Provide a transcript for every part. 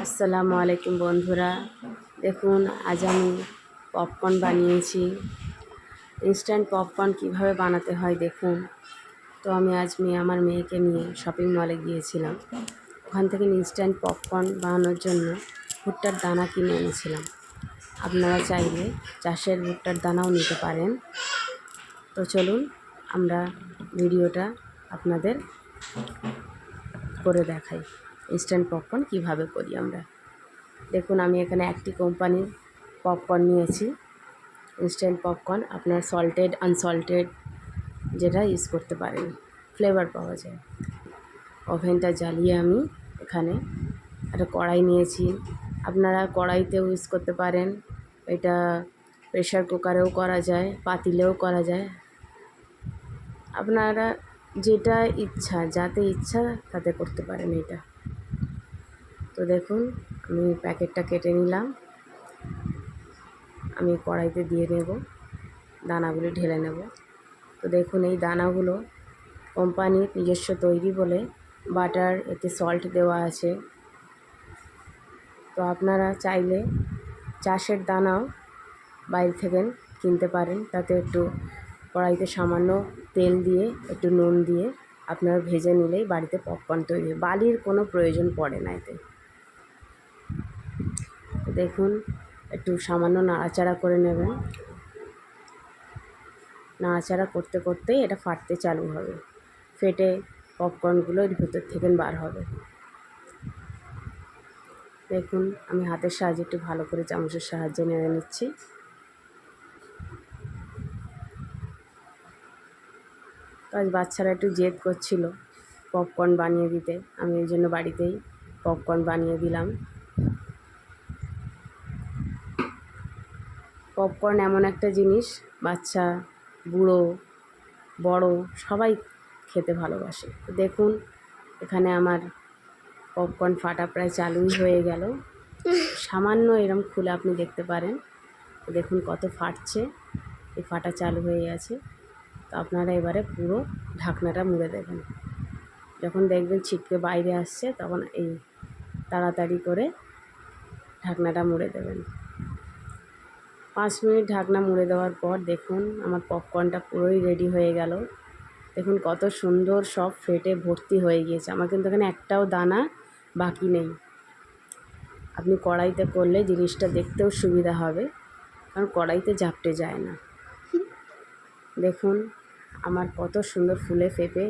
আসসালামু আলাইকুম বন্ধুরা, দেখুন আজ আমি পপকর্ন বানিয়েছি। ইনস্ট্যান্ট পপকর্ন কিভাবে বানাতে হয় দেখুন। তো আমি আজ আমার মেয়েকে নিয়ে শপিং মলে গিয়েছিলাম। ওখান থেকে ইনস্ট্যান্ট পপকর্ন বানানোর জন্য ভুট্টার দানা কিনে এনেছিলাম। আপনারা চাইলে চাষের ভুট্টার দানাও নিতে পারেন। তো চলুন আমরা ভিডিওটা আপনাদের করে দেখাই ইনস্ট্যান্ট পপকর্ন কীভাবে করি আমরা। দেখুন আমি এখানে একটি কোম্পানির পপকর্ন নিয়েছি, ইনস্ট্যান্ট পপকর্ন। আপনার সল্টেড আনসল্টেড যেটা ইউজ করতে পারেন, ফ্লেভার পাওয়া যায়। ওভেনটা জ্বালিয়ে আমি এখানে একটা কড়াই নিয়েছি। আপনারা কড়াইতেও ইউজ করতে পারেন, এটা প্রেশার কুকারেও করা যায়, পাতিলেও করা যায়। আপনারা যেটা ইচ্ছা, যাতে ইচ্ছা তাতে করতে পারেন এটা। তো দেখুন আমি প্যাকেটটা কেটে নিলাম, আমি কড়াইতে দিয়ে নেব, দানাগুলি ঢেলে নেব। তো দেখুন এই দানাগুলো কোম্পানির নিজস্ব তৈরি বলে বাটার, এতে সল্ট দেওয়া আছে। তো আপনারা চাইলে চাষের দানাও বাইরে থেকে কিনতে পারেন। তাতে একটু কড়াইতে সামান্য তেল দিয়ে একটু নুন দিয়ে আপনারা ভেজে নিলেই বাড়িতে পপকর্ন তৈরি হয়। বালির কোনো প্রয়োজন পড়ে না এতে। দেখুন একটু সামান্য নাড়াচাড়া করে নেবেন। নাড়াচাড়া করতে করতেই এটা ফাটতে চালু হবে, ফেটে পপকর্নগুলো এর ভিতর থেকে বার হবে। দেখুন আমি হাতের সাহায্যে একটু ভালো করে চামচের সাহায্যে নেড়ে নিচ্ছি। তো আজ বাচ্চারা একটু জেদ করছিল পপকর্ন বানিয়ে দিতে, আমি এই জন্য বাড়িতেই পপকর্ন বানিয়ে দিলাম। পপকর্ন এমন একটা জিনিস, বাচ্চা, বুড়ো, বড় সবাই খেতে ভালোবাসে। দেখুন এখানে আমার পপকর্ন ফাটা প্রায় চালুই হয়ে গেল। সামান্য এরম খুলে আপনি দেখতে পারেন। দেখুন কত ফাটছে, এই ফাটা চালু হয়ে গেছে। তো আপনারা এবারে পুরো ঢাকনাটা মুড়ে দেবেন। যখন দেখবেন ছিটকে বাইরে আসছে তখন এই তাড়াতাড়ি করে ঢাকনাটা মুড়ে দেবেন। 5 মিনিট ঢাকনা মুড়ে দেওয়ার পর দেখুন আমার পপকর্নটা পুরোই রেডি হয়ে গেল। দেখুন কত সুন্দর সব ফেটে ভর্তি হয়ে গিয়েছে। আমার কিন্তু এখানে একটাও দানা বাকি নেই। আপনি কড়াইতে করলে জিনিসটা দেখতেও সুবিধা হবে, কারণ কড়াইতে ঝাপটে যায় না। দেখুন আমার কত সুন্দর ফুলে ফেপে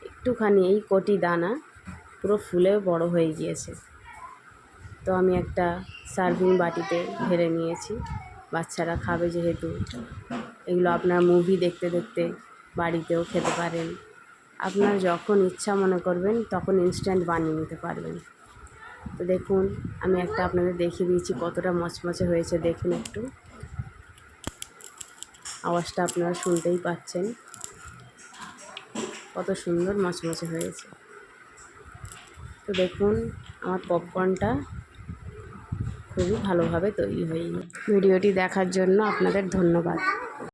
একটুখানি এই কটি দানা পুরো ফুলে বড় হয়ে গিয়েছে। তো আমি একটা সার্ভিং বাটিতে ঢেলে নিয়েছি। বাচ্চারা খাবে যেহেতু, এগুলো আপনার মুভি দেখতে দেখতে বাড়িতেও খেতে পারেন। আপনার যখন ইচ্ছা মনে করবেন তখন ইনস্ট্যান্ট বানিয়ে নিতে পারবেন। তো দেখুন আমি একটা আপনাদের দেখিয়ে দিয়েছি কতটা মচমচে হয়েছে। দেখুন একটু আওয়াজটা আপনারা শুনতেই পাচ্ছেন, কত সুন্দর মচমচে হয়েছে। তো দেখুন আমার পপকর্নটা খুবই ভালোভাবে তৈরি হয়ে গেছে। ভিডিওটি দেখার জন্য আপনাদের ধন্যবাদ।